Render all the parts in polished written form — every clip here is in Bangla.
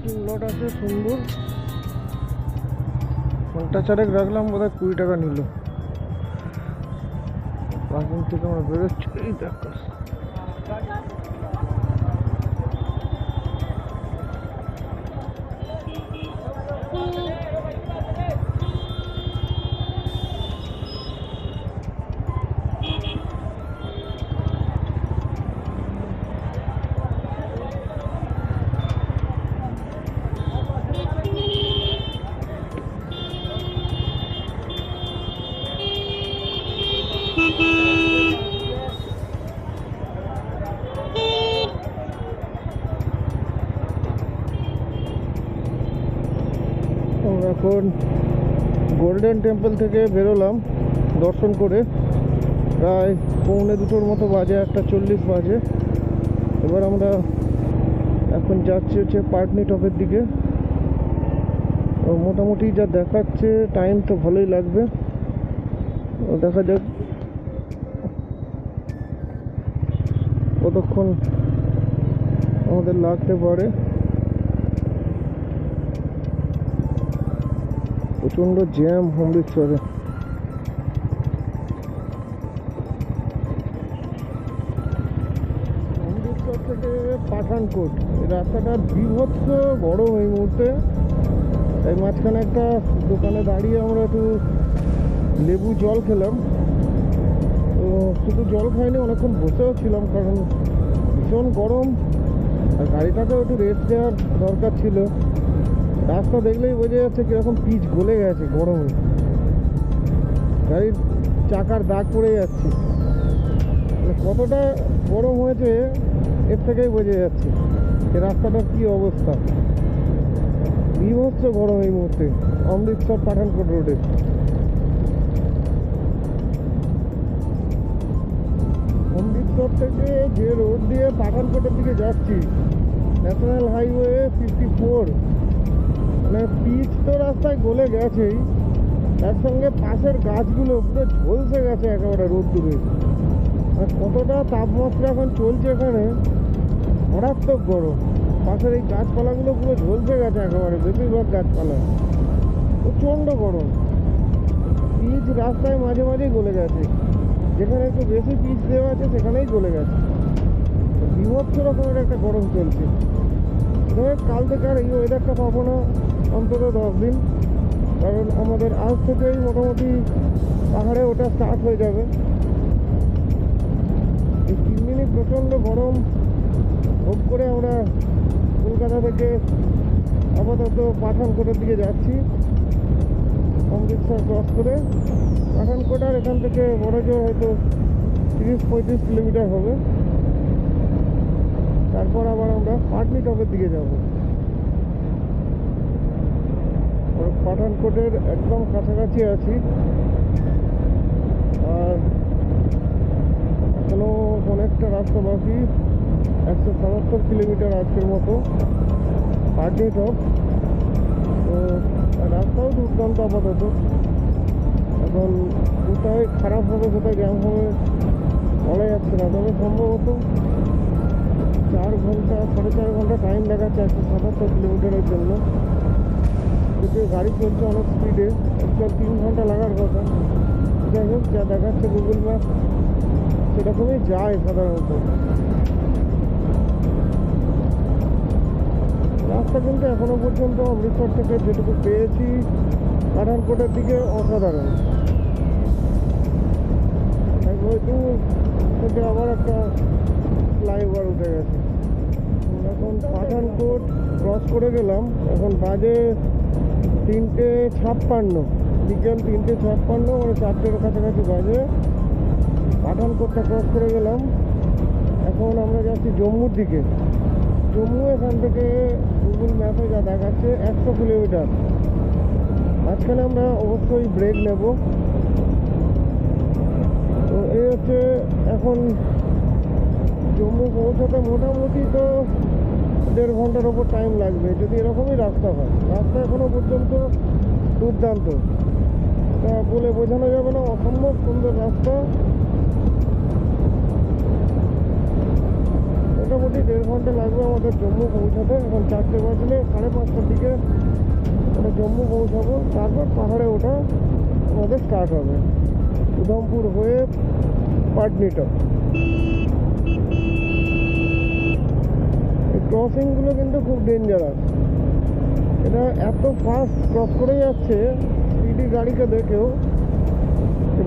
পার্কিং লট আছে সুন্দর। ঘন্টা চারেক রাখলাম, বোধহয় 20 টাকা নিল। পার্কিং থেকে আমরা বেরোচ্ছি, এই দেখো এখন গোল্ডেন টেম্পল থেকে বেরোলাম দর্শন করে, প্রায় 1:45 মতো বাজে, 1:40 বাজে। এবার আমরা এখন যাচ্ছি হচ্ছে পাটনি টপের দিকে। মোটামুটি যা দেখাচ্ছে টাইম তো ভালোই লাগবে, দেখা যাক কতক্ষণ আমাদের লাগতে পারে। প্রচণ্ড জ্যাম অমৃতসরে। অমৃতসর থেকে পাঠানকোট এই রাস্তাটা বিভৎস বড় এই মুহূর্তে। এই মাঝখানে একটা দোকানে দাঁড়িয়ে আমরা একটু লেবু জল খেলাম। তো শুধু জল খাইনি, অনেকক্ষণ বসেও ছিলাম, কারণ ভীষণ গরম আর গাড়িটাকেও একটু রেস্ট দেওয়ার দরকার ছিল। রাস্তা দেখলেই বোঝা যাচ্ছে কীরকম পিচ গলে গেছে গরমে, গাড়ির চাকার দাগ পড়ে যাচ্ছে। কতটা গরম হয়েছে এর থেকেই বোঝা যাচ্ছে যে রাস্তাটার কী অবস্থা। বিভৎস গরম এই মুহূর্তে অমৃতসর পাঠানকোট রোডে। অমৃতসর থেকে যে রোড দিয়ে পাঠানকোটের দিকে যাচ্ছি, ন্যাশনাল হাইওয়ে 54, মানে পিচ তো রাস্তায় গলে গেছেই, তার সঙ্গে পাশের গাছগুলো পুরো ঝলসে গেছে একেবারে রোদ্দুরে। আর কতটা তাপমাত্রা এখন চলছে এখানে, মারাত্মক গরম। পাশের এই গাছপালাগুলো পুরো ঝলসে গেছে একেবারে, বেশিরভাগ গাছপালা প্রচণ্ড গরম। পিচ রাস্তায় মাঝে মাঝেই গলে গেছে, যেখানে একটু বেশি পিচ দেওয়া আছে সেখানেই গলে গেছে। বিভৎস রকমের একটা গরম চলছে। কাল থেকে আর এই ওয়েদারটা পাবো না অন্তত 10 দিন, কারণ আমাদের আজ থেকেই মোটামুটি পাহাড়ে ওঠা স্টার্ট হয়ে যাবে। এই 3 দিনই প্রচণ্ড গরম ভোগ করে আমরা কলকাতা থেকে আপাতত পাঠানকোটের দিকে যাচ্ছি। অমৃতসর ক্রস করে পাঠানকোট, আর এখান থেকে বড় জোর হয়তো 30-35 কিলোমিটার হবে। তারপর আবার আমরা পাটনি টপের দিকে যাব। পাঠানকোটের একদম কাছাকাছি আছি, আর এখনো অনেকটা রাস্তা বাকি, 177 কিলোমিটার আজকের মতো পাটনি টপ। তো রাস্তাও দুর্দান্ত আপাতত। এখন কোথায় খারাপ হবে কোথায় জ্যাম হবে বলা যাচ্ছে না, তবে সম্ভবত 4 ঘন্টা 4.5 ঘন্টা টাইম দেখাচ্ছে 177 কিলোমিটারের জন্য। কিন্তু গাড়ি চলছে অনেক স্পিডে, 3 ঘন্টা লাগার কথা। যাই হোক, যা দেখাচ্ছে গুগল ম্যাপ সেরকমই যায় সাধারণত। রাস্তা কিন্তু এখনো পর্যন্ত অমৃতসর থেকে যেটুকু পেয়েছি পাঠানকোটের দিকে অসাধারণ। হয়তো থেকে আবার একটা ফ্লাইওভার উঠে গেছে। এখন পাঠানকোট ক্রস করে গেলাম, এখন বাজে 3:56, বিকেল 3:56, মানে 4টের কাছাকাছি বাজে। পাঠানকোটটা ক্রস করে গেলাম, এখন আমরা যাচ্ছি জম্মুর দিকে। জম্মু এখান থেকে গুগল ম্যাপে যা দেখাচ্ছে 100 কিলোমিটার। মাঝখানে আমরা অবশ্যই ব্রেক নেব। তো এই হচ্ছে, এখন জম্মু পৌঁছাতে মোটামুটি তো 1.5 ঘন্টার ওপর টাইম লাগবে, যদি এরকমই রাস্তা হয়। রাস্তা এখনো পর্যন্ত দুর্দান্ত, তা বলে বোঝানো যাবে না, অসম্ভব সুন্দর রাস্তা। মোটামুটি 1.5 ঘন্টা লাগবে আমাদের জম্মু পৌঁছাতে। এখন 4টে বাজলে 5:30টার দিকে আমরা জম্মু পৌঁছাবো। তারপর পাহাড়ে ওঠা আমাদের স্টার্ট হবে, উধমপুর হয়ে পাটনিটপ। এই ক্রসিংগুলো কিন্তু খুব ডেঞ্জারাস। এটা এত ফাস্ট ক্রস করে যাচ্ছে, স্পিডি গাড়িকে দেখেও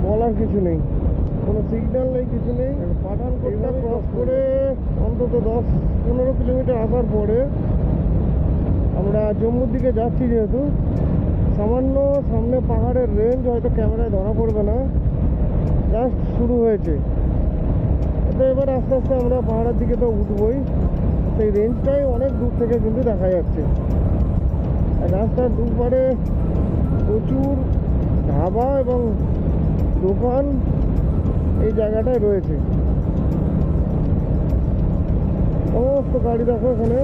বলার কিছু নেই, কোনো সিগন্যাল নেই, কিছু নেই। পাঠানকোটটা ক্রস করে অন্তত 10-15 কিলোমিটার আসার পরে আমরা জম্মুর দিকে যাচ্ছি। যেহেতু সামান্য সামনে পাহাড়ের রেঞ্জ হয়তো ক্যামেরায় ধরা পড়বে না, জাস্ট শুরু হয়েছে। তো এবার আস্তে আস্তে আমরা পাহাড়ের দিকে তো উঠবই, সেই রেঞ্জটাই অনেক দূর থেকে কিন্তু দেখা যাচ্ছে। রাস্তার দুপারে প্রচুর ধাবা এবং দোকান এই জায়গাটায় রয়েছে। সমস্ত গাড়ি দেখো এখানে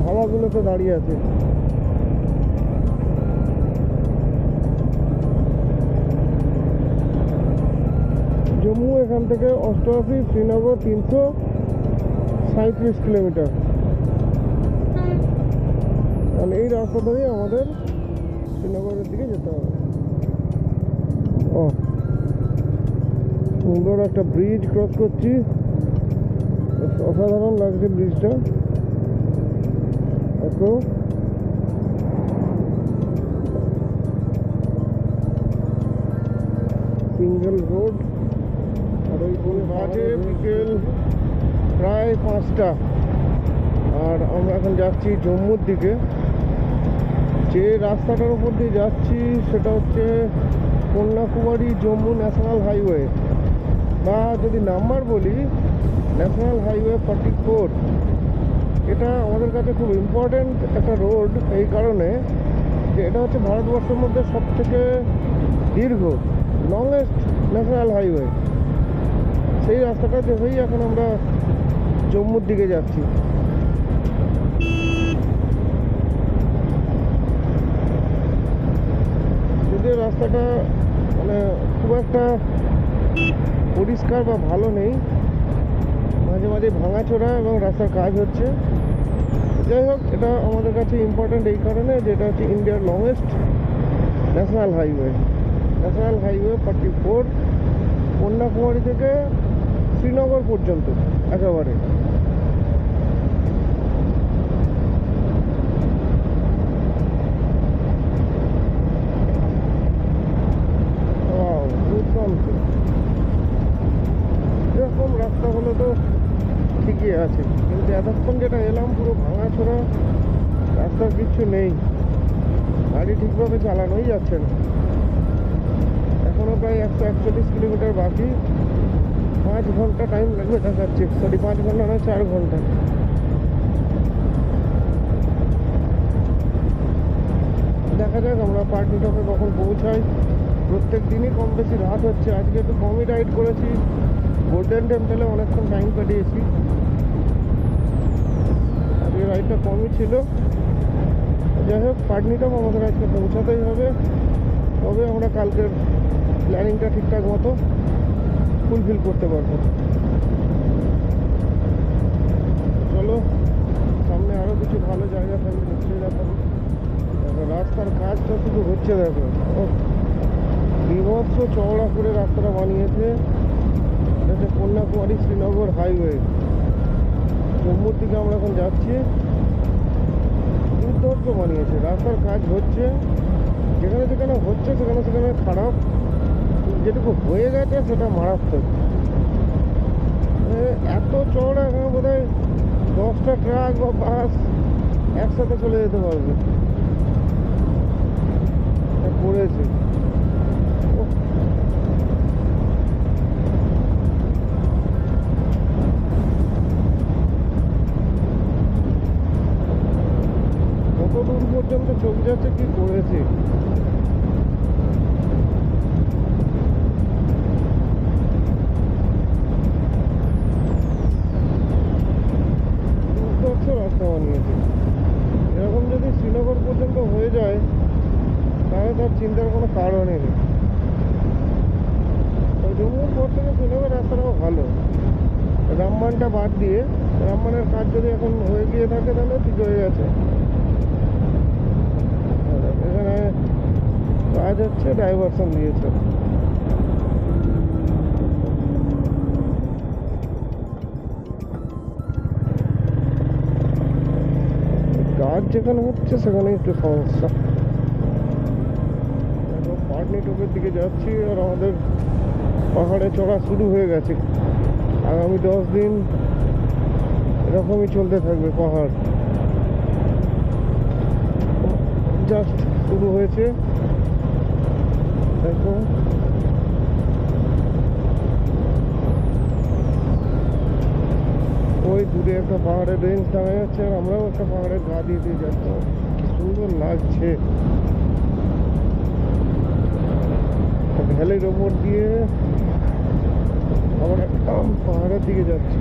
ধাবাগুলোতে দাঁড়িয়ে আছে। জম্মু এখান থেকে 88, শ্রীনগর 337 কিলোমিটার। তাহলে এই রাস্তা ধরেই আমাদের শ্রীনগরের দিকে যেতে হবে। সুন্দর একটা ব্রিজ ক্রস করছি, অসাধারণ লাগছে ব্রিজটা। দেখো সিঙ্গেল রোড। আর ওই বাজে বিকেল প্রায় 5টা, আর আমরা এখন যাচ্ছি জম্মুর দিকে। যে রাস্তাটার উপর দিয়ে যাচ্ছি সেটা হচ্ছে কন্যাকুমারী জম্মু ন্যাশনাল হাইওয়ে, বা যদি নাম্বার বলি ন্যাশনাল হাইওয়ে 44। এটা আমাদের কাছে খুব ইম্পর্টেন্ট একটা রোড, এই কারণে যে এটা হচ্ছে ভারতবর্ষের মধ্যে সবথেকে দীর্ঘ লংগেস্ট ন্যাশনাল হাইওয়ে। সেই রাস্তাটা দেখেই এখন আমরা জম্মুর দিকে যাচ্ছি। যদিও রাস্তাটা মানে খুব একটা পরিষ্কার বা ভালো নেই, মাঝে মাঝে ভাঙাচোরা এবং রাস্তার কাজ হচ্ছে। যাই হোক, এটা আমাদের কাছে ইম্পর্টেন্ট এই কারণে যে এটা হচ্ছে ইন্ডিয়ার longest national highway. National highway 44 Kanyakumari থেকে শ্রীনগর পর্যন্ত একেবারে। এরকম রাস্তা হলে তো ঠিকই আছে, কিন্তু এতক্ষণ যেটা এলাম পুরো ভাঙাচোরা, রাস্তার কিচ্ছু নেই, গাড়ি ঠিকভাবে চালানোই যাচ্ছে না। এখনো প্রায় 141 কিলোমিটার বাকি, 5 ঘন্টা টাইম লাগবে দেখাচ্ছে। 5 ঘন্টা নয়, 4 ঘন্টা। দেখা যাক আমরা পাটনিটপে কখন পৌঁছাই। প্রত্যেক দিনই কম বেশি রাত হচ্ছে, আজকে একটু কমই রাইড করেছি। গোল্ডেন টেম্পলে অনেকক্ষণ টাইম কাটিয়েছি, আজকে রাইডটা কমই ছিল। যাই হোক, পাটনিটপ আমাদের আজকে পৌঁছাতেই হবে, তবে আমরা কালকের প্ল্যানিংটা ঠিকঠাক মতো ফুলফিল করতে পারবো। চলো, সামনে আরও কিছু ভালো জায়গা থাকবে, নিশ্চয়ই দেখাবো। রাস্তার কাজটা শুধু হচ্ছে, দেখো বিভৎস চওড়া করে রাস্তাটা বানিয়েছে। এটা হচ্ছে কন্যাকুমারী শ্রীনগর হাইওয়ে। জম্মুর দিকে আমরা এখন যাচ্ছি। দুর্ধর্ষ বানিয়েছে, রাস্তার কাজ হচ্ছে, যেখানে যেখানে হচ্ছে সেখানে সেখানে খারাপ, যেটুকু হয়ে গেছে সেটা মারাত্মক। এত চওড়া, এখানে বোধ হয় 10টা ট্রাক বা বাস একসাথে চলে যেতে পারবে করেছে। কত দূর পর্যন্ত চোখ যাচ্ছে, কি করেছে। রাস্তা বানিয়েছে, এরকম যদি শ্রীনগর পর্যন্ত হয়ে যায় তাহলে তার চিন্তার কোনো কারণই নেই। জম্মুর পর থেকে শ্রীনগর রাস্তাটাও ভালো, রামবানটা বাদ দিয়ে, রামবানের কাজ যদি এখন হয়ে গিয়ে থাকে তাহলে ঠিক হয়ে গেছে। এখানে কাজ হচ্ছে, ডাইভারশন দিয়েছে। কাজ যেখানে হচ্ছে সেখানে একটু সমস্যা। পাটনি টোপের দিকে যাচ্ছি আর আমাদের পাহাড়ে চড়া শুরু হয়ে গেছে। আগামী 10 দিন এরকমই চলতে থাকবে পাহাড়। জাস্ট শুরু হয়েছে, দেখো ওই দূরে একটা পাহাড়ের রেঞ্জ দেখা যাচ্ছে আর আমরাও একটা পাহাড়ের গা দিয়ে দিয়ে যাচ্ছি। কি সুন্দর লাগছে। ভ্যালির ওপর দিয়ে আমরা পাহাড়ের দিকে যাচ্ছি।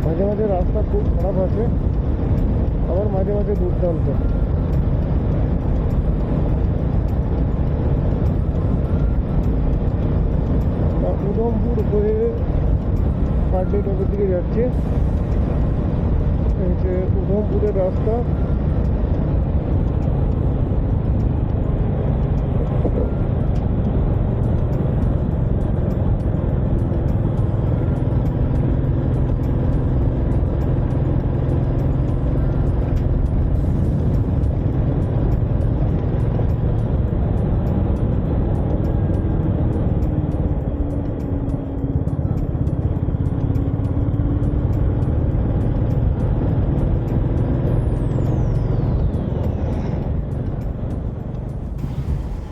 মাঝে মাঝে রাস্তা খুব খারাপ আছে, আবার মাঝে মাঝে দুর্দান্ত। উধমপুর হয়ে পাটনি টোপের দিকে যাচ্ছি। এই যে উধমপুরের রাস্তা।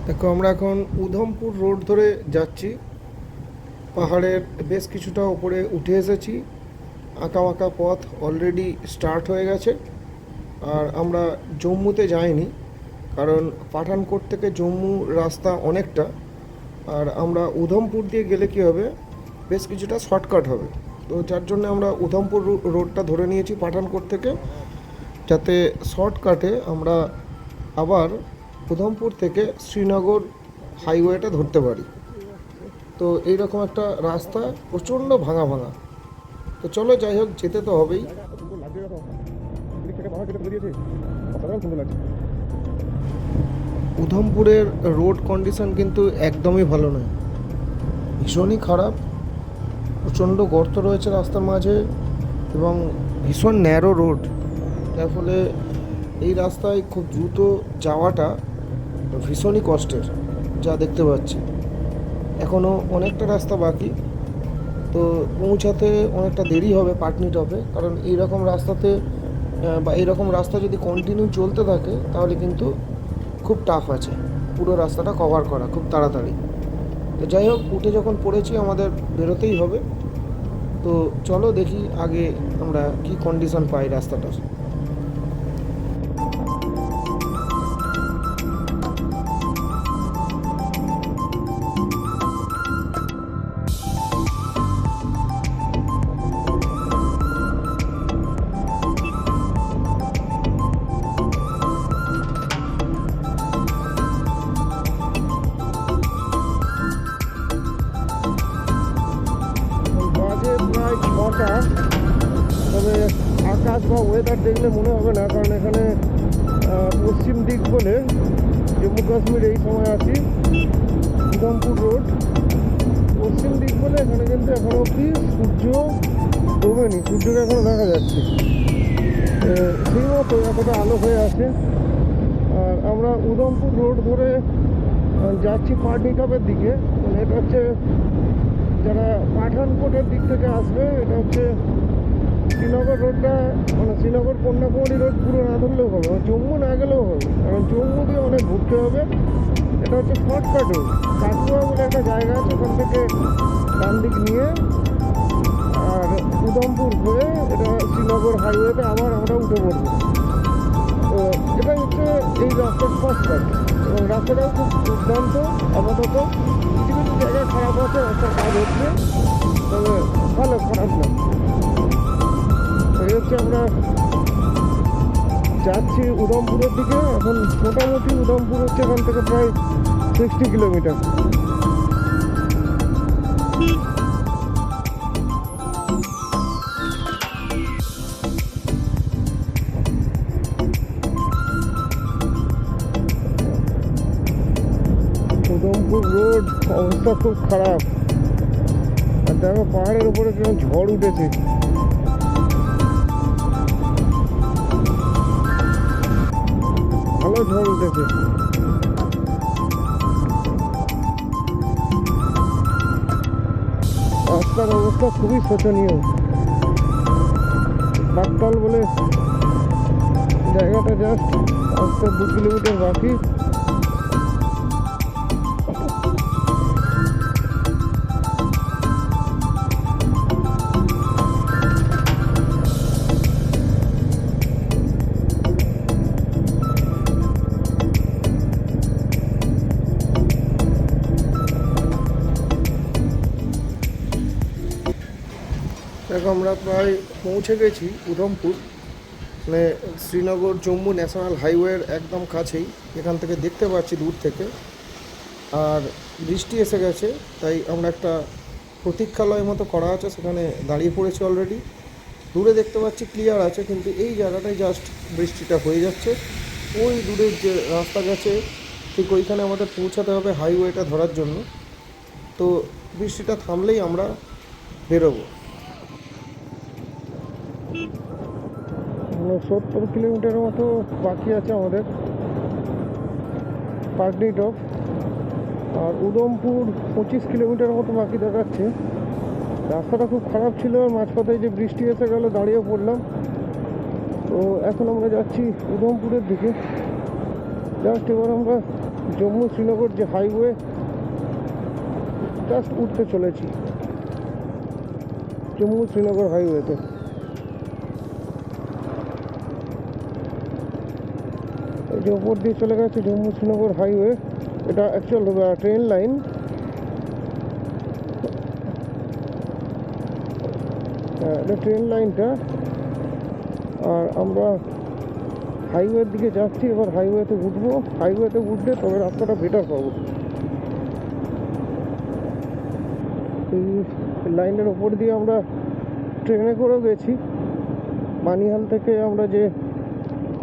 দেখো আমরা এখন উধমপুর রোড ধরে যাচ্ছি। পাহাড়ের বেশ কিছুটা উপরে উঠে এসেছি। আঁকা পথ অলরেডি স্টার্ট হয়ে গেছে। আর আমরা জম্মুতে যাইনি, কারণ পাঠানকোট থেকে জম্মু রাস্তা অনেকটা। আর আমরা উধমপুর দিয়ে গেলে কী হবে, বেশ কিছুটা শর্টকাট হবে। তো যার জন্য আমরা উধমপুর রোডটা ধরে নিয়েছি পাঠানকোট থেকে, যাতে শর্টকাটে আমরা আবার উধমপুর থেকে শ্রীনগর হাইওয়েটা ধরতে পারি। তো এইরকম একটা রাস্তা, প্রচণ্ড ভাঙা। তো চলো, যাই হোক, যেতে তো হবেই। উধমপুরের রোড কন্ডিশন কিন্তু একদমই ভালো নয়, ভীষণই খারাপ। প্রচণ্ড গর্ত রয়েছে রাস্তার মাঝে এবং ভীষণ ন্যারো রোড, যার ফলে এই রাস্তায় খুব দ্রুত যাওয়াটা ভীষণই কষ্টের, যা দেখতে পাচ্ছি। এখনও অনেকটা রাস্তা বাকি, তো পৌঁছাতে অনেকটা দেরি হবে পাটনি টপে। কারণ এইরকম রাস্তাতে বা এইরকম রাস্তা যদি কন্টিনিউ চলতে থাকে তাহলে কিন্তু খুব টাফ আছে পুরো রাস্তাটা কভার করা খুব তাড়াতাড়ি। তো যাই হোক, উঠে যখন পড়েছি আমাদের বেরোতেই হবে। তো চলো দেখি আগে আমরা কি কন্ডিশন পাই রাস্তাটার। প্রায় 6টা, তবে আকাশ বা ওয়েদার দেখলে মনে হবে না, কারণ এখানে পশ্চিম দিক বলে জম্মু কাশ্মীর এই সময় আছি। উধমপুর রোড পশ্চিম দিক বলে এখানে কিন্তু এখনো অব্দি সূর্য ডোবেনি, সূর্যকে এখনো দেখা যাচ্ছে। সেই মতো এতটা আলো হয়ে আছে। আর আমরা উধমপুর রোড ধরে যাচ্ছি পাটনি টপের দিকে। মানে এটা হচ্ছে যারা পাঠানকোটের দিক থেকে আসবে, এটা হচ্ছে শ্রীনগর রোডটা, মানে শ্রীনগর কন্যাকুমারী রোড পুরো না ধরলেও হবে, জম্মু না গেলেও হবে, কারণ জম্মু দিয়ে অনেক ঘুরতে হবে। এটা হচ্ছে শর্টকাট রোড। কাকুয়া বলে একটা জায়গা আছে, ওখান থেকে ডান দিক নিয়ে আর উধমপুর হয়ে এটা শ্রীনগর হাইওয়েতে আবার আমরা উঠে পড়বো। তো এটাই হচ্ছে এই রাস্তার শর্টকাট, এবং রাস্তাটাও খুব দুর্দান্ত। আপাতত কিছু কিছু জায়গায় খারাপ আছে, রাস্তার কাজ হচ্ছে, তবে ভালো, খারাপ না। এই হচ্ছে আমরা যাচ্ছি উদমপুরের দিকে। এখন মোটামুটি উদমপুর হচ্ছে এখান থেকে প্রায় 60 কিলোমিটার। উদমপুর রোড অবস্থা খুব খারাপ। আর দেখো পাহাড়ের উপরে কিরকম ঝড় উঠেছে। ভালো ঝড় উঠেছে। রাস্তার অবস্থা খুবই শোচনীয়। বাকতাল বলে জায়গাটা জাস্ট আসতে 2 কিলোমিটার বাকি। দেখো আমরা প্রায় পৌঁছে গেছি উধমপুর, মানে শ্রীনগর জম্মু ন্যাশনাল হাইওয়ের একদম কাছেই। এখান থেকে দেখতে পাচ্ছি দূর থেকে। আর বৃষ্টি এসে গেছে, তাই আমরা একটা প্রতীক্ষালয় মতো করা আছে, সেখানে দাঁড়িয়ে পড়েছি অলরেডি। দূরে দেখতে পাচ্ছি ক্লিয়ার আছে, কিন্তু এই জায়গাটায় জাস্ট বৃষ্টিটা হয়ে যাচ্ছে। ওই দূরের যে রাস্তা গেছে ঠিক ওইখানে আমাদের পৌঁছাতে হবে হাইওয়েটা ধরার জন্য। তো বৃষ্টিটা থামলেই আমরা বেরোবো। 70 কিলোমিটারের মতো বাকি আছে আমাদের পাটনি-টপ। আর উদমপুর 25 কিলোমিটার মতো বাকি দেখাচ্ছে। রাস্তাটা খুব খারাপ ছিল, আর মাঝপথে যে বৃষ্টি এসে গেল দাঁড়িয়ে পড়লাম। তো এখন আমরা যাচ্ছি উদমপুরের দিকে। জাস্ট এবার আমরা জম্মু শ্রীনগর যে হাইওয়ে জাস্ট উঠতে চলেছি, জম্মু শ্রীনগর হাইওয়েতে। এই যে ওপর দিয়ে চলে গেছে জম্মু শ্রীনগর হাইওয়ে। এটা অ্যাকচুয়াল ট্রেন লাইন। এটা ট্রেন লাইনটা। আর আমরা হাইওয়ের দিকে যাচ্ছি। এবার হাইওয়েতে উঠবো। হাইওয়েতে উঠলে তবে রাস্তাটা বেটার পাবো। এই লাইনের ওপর দিয়ে আমরা ট্রেনে করেও গেছি। বানিহাল থেকে আমরা যে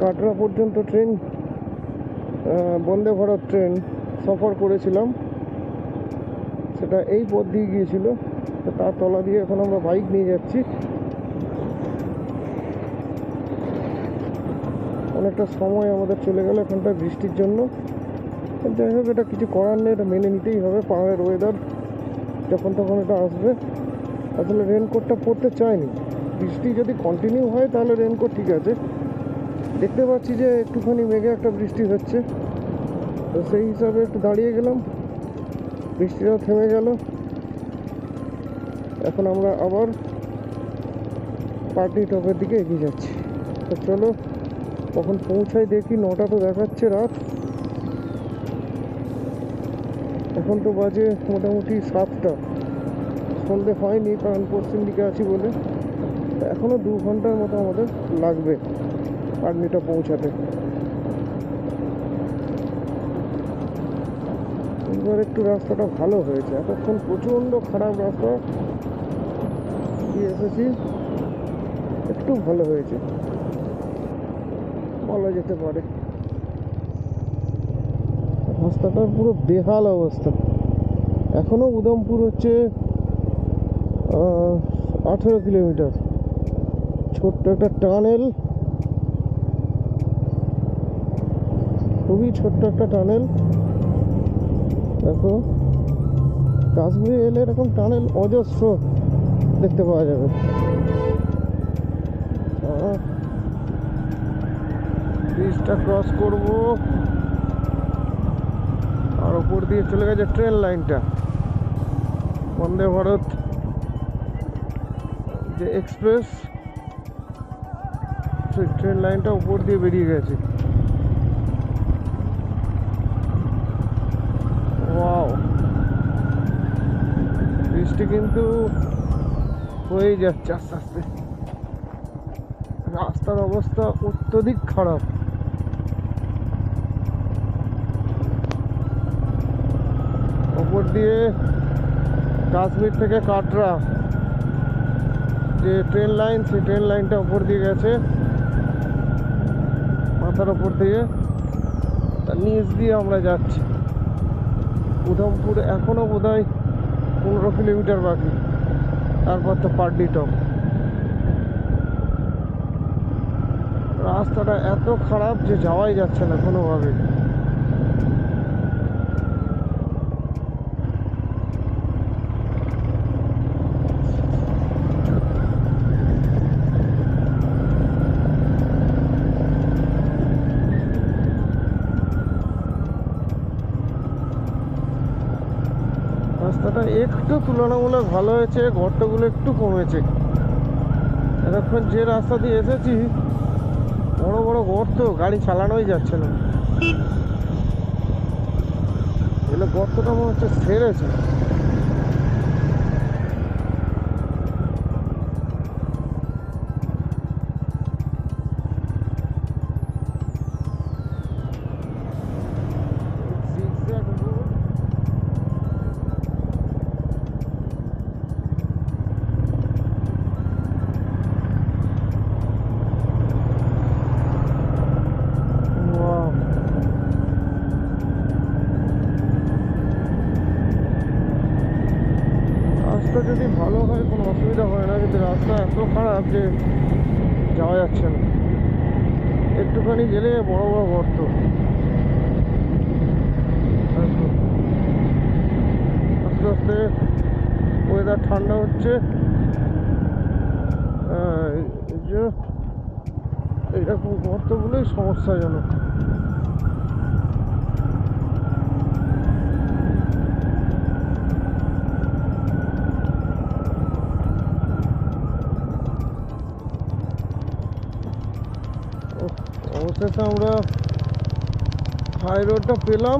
কাটরা পর্যন্ত ট্রেন, বন্দে ভারত ট্রেন সফর করেছিলাম, সেটা এই পথ দিয়ে গিয়েছিল। তার তলা দিয়ে এখন আমরা বাইক নিয়ে যাচ্ছি। অনেকটা সময় আমাদের চলে গেল এখানটা বৃষ্টির জন্য। যাই হোক, এটা কিছু করার নেই, এটা মেনে নিতেই হবে। পাহাড়ের ওয়েদার, যখন তখন এটা আসবে। আসলে রেনকোটটা পরতে চাইনি। বৃষ্টি যদি কন্টিনিউ হয় তাহলে রেনকোট ঠিক আছে। দেখতে পাচ্ছি যে একটুখানি মেঘে একটা বৃষ্টি হচ্ছে, তো সেই হিসাবে একটু দাঁড়িয়ে গেলাম। বৃষ্টিটাও থেমে গেল। এখন আমরা আবার পাটনি-টপের দিকে এগিয়ে যাচ্ছি। তো চলো কখন পৌঁছাই দেখি। 9টা তো দেখাচ্ছে রাত। এখন তো বাজে মোটামুটি 7টা। সন্ধে হয়নি, কারণ পশ্চিম দিকে আছি বলে। এখনও 2 ঘন্টার মতো আমাদের লাগবে পাটনিটা পৌঁছাতে। এবার একটু রাস্তাটা ভালো হয়েছে। এতক্ষণ প্রচণ্ড খারাপ রাস্তা দিয়ে এসেছি, একটু ভালো হয়েছে বলা যেতে পারে। রাস্তাটার পুরো বেহাল অবস্থা। এখনো উদমপুর হচ্ছে 18 কিলোমিটার। ছোট্ট একটা টানেল, খুবই ছোট্ট একটা টানেল। দেখো, কাশ্মীরে এলে এরকম টানেল অজস্র দেখতে পাওয়া যাবে। ব্রিজটা ক্রস করব, আর ওপর দিয়ে চলে গেছে ট্রেন লাইনটা। বন্দে ভারত যে এক্সপ্রেস, সেই ট্রেন লাইনটা উপর দিয়ে বেরিয়ে গেছে। ওয়াও, বৃষ্টি কিন্তু হয়ে যাচ্ছে আস্তে আস্তে। রাস্তার অবস্থা অত্যধিক খারাপ। ওপর দিয়ে কাশ্মীর থেকে কাটরা যে ট্রেন লাইন, সেই ট্রেন লাইনটা ওপর দিয়ে গেছে মাথার ওপর দিয়ে, তার নিচ দিয়ে আমরা যাচ্ছি। উধমপুর এখনও বোধহয় 15 কিলোমিটার বাকি, তারপর তো পাড্ডি টপ। রাস্তাটা এত খারাপ যে যাওয়াই যাচ্ছে না কোনোভাবে। রাস্তাটা একটু তুলনামূলক ভালো হয়েছে, গর্তগুলো একটু কমেছে। এতক্ষণ যে রাস্তা দিয়ে এসেছি বড় বড় গর্ত, গাড়ি চালানোই যাচ্ছে না। এগুলো গর্তটা মনে হচ্ছে সেরেছে। রাস্তা যদি ভালো হয় কোনো অসুবিধা হয় না, কিন্তু রাস্তা এত খারাপ যে যাওয়া যাচ্ছে না। একটুখানি গেলে বড় বড় গর্ত। আস্তে আস্তে ওয়েদার ঠান্ডা হচ্ছে, এইরকম গর্তগুলোই সমস্যাজনক। অবশেষে আমরা হাই রোডটা পেলাম,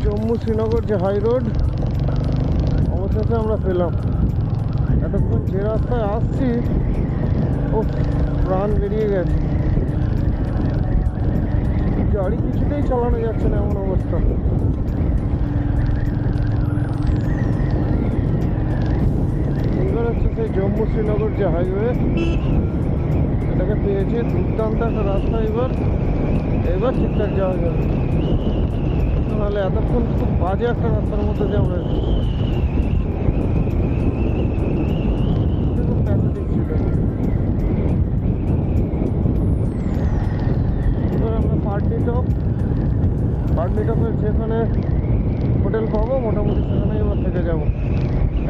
জম্মু শ্রীনগর যে হাই রোড, অবশেষে আমরা পেলাম। এতক্ষণ যে রাস্তায় আসছি ও প্রাণ বেরিয়ে গেছে, গাড়ি কিছুতেই চালানো যাচ্ছে না এমন অবস্থা। এবার হচ্ছে সেই জম্মু শ্রীনগর যে হাইওয়ে, এটাকে পেয়েছি। দুর্দান্ত একটা রাস্তা। এবার ঠিকঠাক যাওয়া যাবে, নাহলে এতক্ষণ খুব বাজে একটা রাস্তার মধ্যে দিয়ে আমরা খুব প্যাথেটিক ছিল। এবার আমরা পাড্ডি টপের যেখানে হোটেল পাবো মোটামুটি সেখানে এবার থেকে যাবো।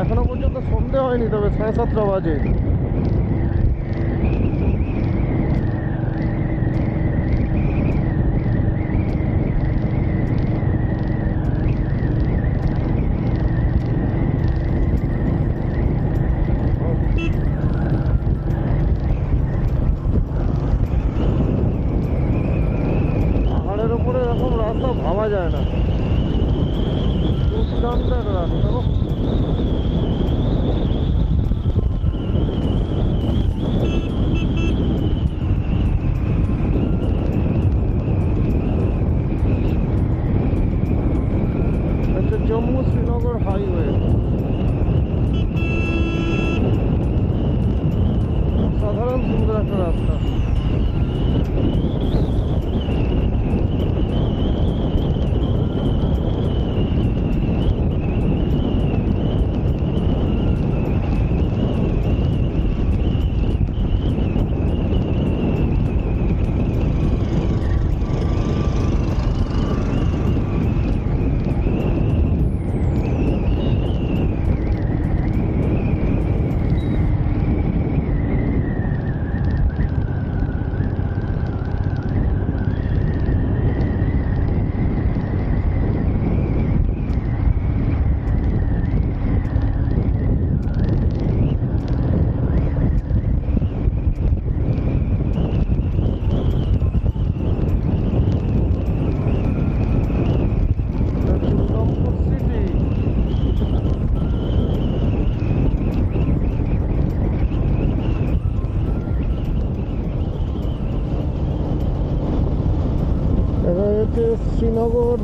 এখনো পর্যন্ত সন্ধে হয়নি, তবে 7:30 বাজে। পাহাড়ের ওপরে এরকম রাস্তা ভাবা যায় না, দুর্দান্ত একটা রাস্তা। জম্মু শ্রীনগর হাইওয়ে, সাধারণ সুন্দর একটা রাস্তা। শ্রীনগর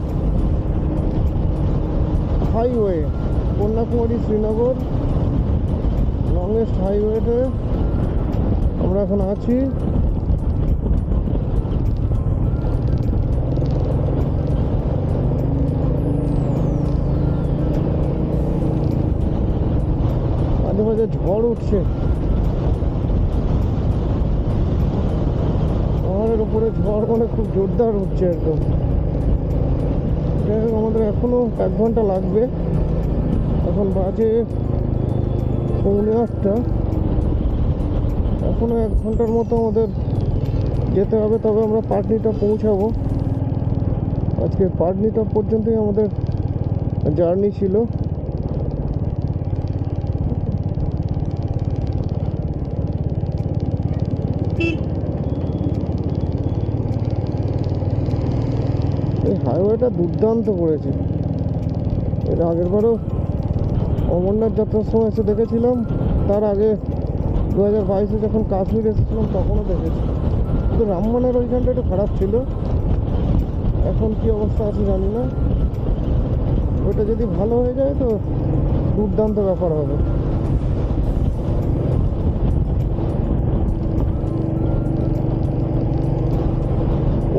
হাইওয়ে, কন্যাকুমারী শ্রীনগর লংগেস্ট হাইওয়েতে আমরা এখন আছি। মাঝে মাঝে ঝড় উঠছে, পাহাড়ের উপরে ঝড় মানে খুব জোরদার উঠছে একদম। যাই হোক, আমাদের এখনো 1 ঘন্টা লাগবে। এখন বাজে 8:45। এখনো 1 ঘন্টার মতো আমাদের যেতে হবে, তবে আমরা পাটনিটা পৌঁছাবো। আজকে পাটনিটা পর্যন্তই আমাদের জার্নি ছিল। এই হাইওয়েটা দুর্দান্ত করেছে। এর আগের বারও অমরনাথ যাত্রার সময় এসে দেখেছিলাম, তার আগে 2022-এ যখন কাশ্মীর এসেছিলাম তখনও দেখেছি। কিন্তু রামমানের ওইখানটা একটু খারাপ ছিল, এখন কি অবস্থা আছে জানি না। ওইটা যদি ভালো হয়ে যায় তো দুর্দান্ত ব্যাপার হবে।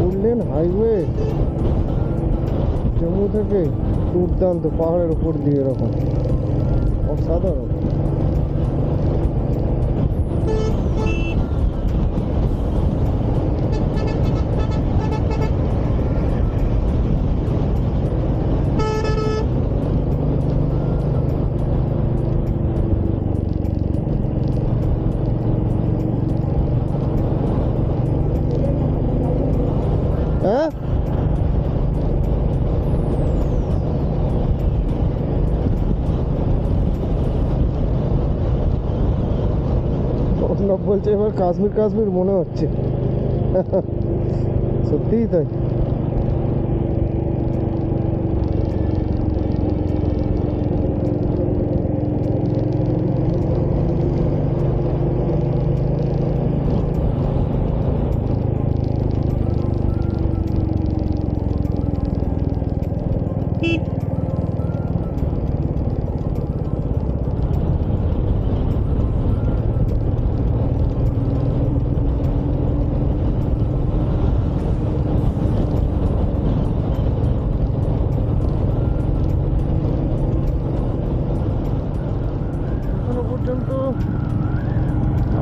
উডলেন হাইওয়ে জম্মু থেকে দুর্দান্ত, পাহাড়ের উপর দিয়ে এরকম অসাধারণ। হ্যাঁ, অর্ণব বলছে এবার কাশ্মীর কাশ্মীর মনে হচ্ছে। সত্যিই তাই।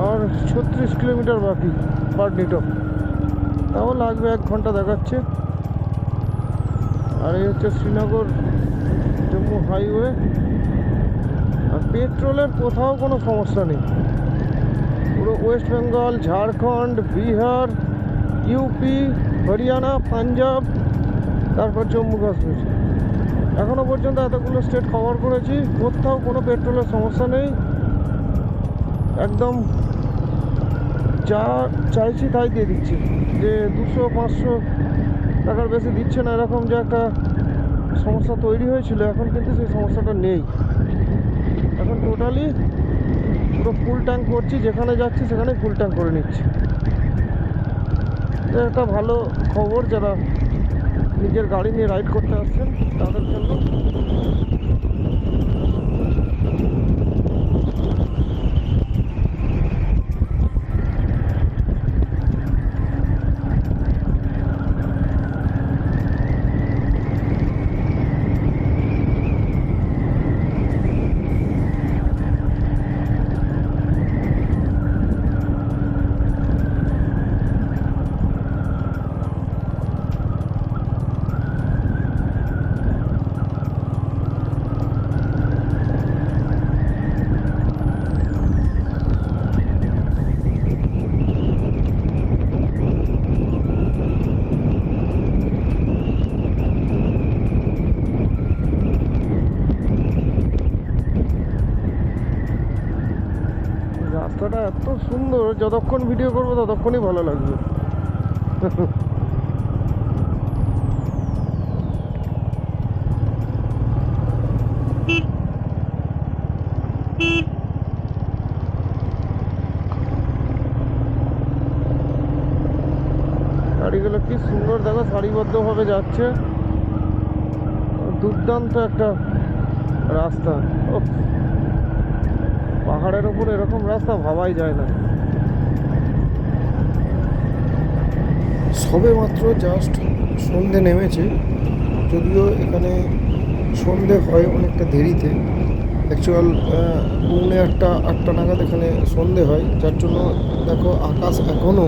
আর 36 কিলোমিটার বাকি পাটনিটপ, তাও লাগবে 1 ঘন্টা দেখাচ্ছে। আর এই হচ্ছে শ্রীনগর জম্মু হাইওয়ে। আর পেট্রোলের কোথাও কোনো সমস্যা নেই। পুরো ওয়েস্ট বেঙ্গল, ঝাড়খণ্ড, বিহার, ইউপি, হরিয়ানা, পাঞ্জাব, তারপর জম্মু কাশ্মীর, এখনো পর্যন্ত এতগুলো স্টেট কভার করেছি, কোথাও কোনো পেট্রোলের সমস্যা নেই। একদম যা চাইছি তাই দিয়ে দিচ্ছে, যে 200-500 টাকার বেশি দিচ্ছে না, এরকম যে একটা সমস্যা তৈরি হয়েছিল, এখন কিন্তু সেই সমস্যাটা নেই। এখন টোটালি পুরো ফুল ট্যাঙ্ক করছি, যেখানে যাচ্ছি সেখানে ফুল ট্যাঙ্ক করে নিচ্ছি। এটা একটা ভালো খবর যারা নিজের গাড়ি নিয়ে রাইড করতে আসছেন তাদের জন্য। রাস্তাটা এত সুন্দর, যতক্ষণ ভিডিও করবো ততক্ষণই ভালো লাগবে। গাড়িগুলো কি সুন্দর দেখো, সারিবদ্ধভাবে যাচ্ছে। দুর্দান্ত একটা রাস্তা। ও, পাহাড়ের ওপর এরকম রাস্তা ভাবাই যায় না। সবে মাত্র জাস্ট সন্ধে নেমেছে, যদিও এখানে সন্ধে হয় অনেকটা দেরিতে। অ্যাকচুয়াল 8:30 নাগাদ এখানে সন্ধে হয়, যার জন্য দেখো আকাশ এখনও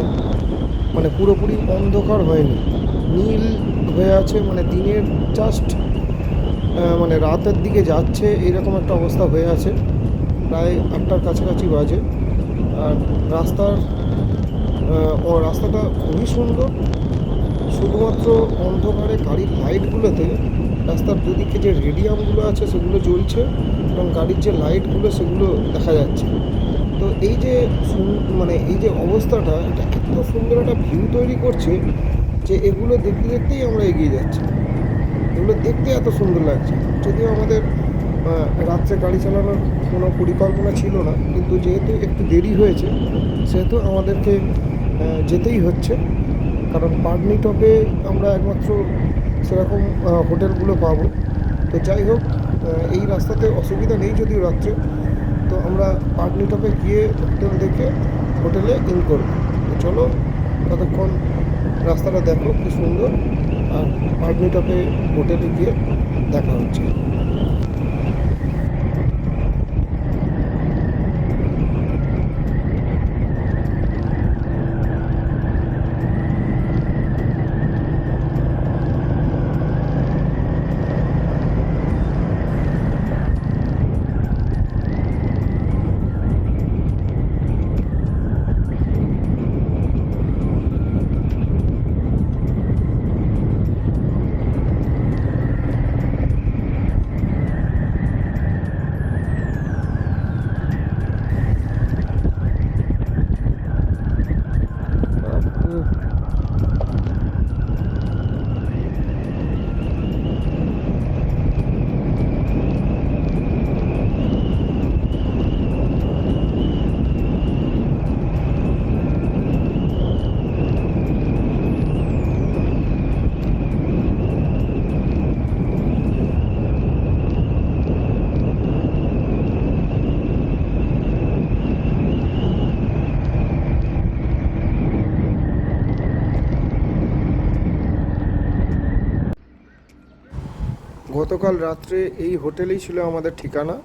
মানে পুরোপুরি অন্ধকার হয়নি, নীল হয়ে আছে, মানে দিনের জাস্ট মানে রাতের দিকে যাচ্ছে এইরকম একটা অবস্থা হয়ে আছে। প্রায় 8টার কাছাকাছি বাজে। আর রাস্তাটা খুবই সুন্দর। শুধুমাত্র অন্ধকারে গাড়ির লাইটগুলোতে রাস্তার দুদিকে যে রেডিয়ামগুলো আছে সেগুলো জ্বলছে এবং গাড়ির যে লাইটগুলো সেগুলো দেখা যাচ্ছে। তো এই যে মানে এই যে অবস্থাটা, এটা এত সুন্দর একটা ভিউ তৈরি করছে যে এগুলো দেখতে দেখতেই আমরা এগিয়ে যাচ্ছি। এগুলো দেখতে এত সুন্দর লাগছে। যদিও আমাদের রাত্রে গাড়ি চালানোর কোনো পরিকল্পনা ছিল না, কিন্তু যেহেতু একটু দেরি হয়েছে সেহেতু আমাদেরকে যেতেই হচ্ছে। কারণ পাটনি টপে আমরা একমাত্র সেরকম হোটেলগুলো পাবো। তো যাই হোক, এই রাস্তাতে অসুবিধা নেই যদিও রাত্রে। তো আমরা পাটনি টপে গিয়ে হোটেল দেখে হোটেলে ইন করবো। তো চলো, ততক্ষণ রাস্তাটা দেখো কি সুন্দর। আর পাটনি টপে হোটেলে গিয়ে দেখা হচ্ছে। গতকাল রাত্রে এই হোটেলেই ছিল আমাদের ঠিকানা।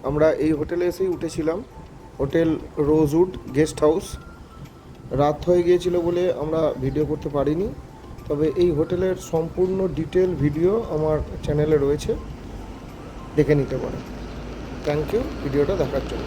আমরা এই হোটেলে এসেই উঠেছিলাম, হোটেল রোজউড গেস্ট হাউস। রাত হয়ে গিয়েছিল বলে আমরা ভিডিও করতে পারিনি, তবে এই হোটেলের সম্পূর্ণ ডিটেল ভিডিও আমার চ্যানেলে রয়েছে, দেখে নিতে পারেন। থ্যাংক ইউ ভিডিওটা দেখার জন্য।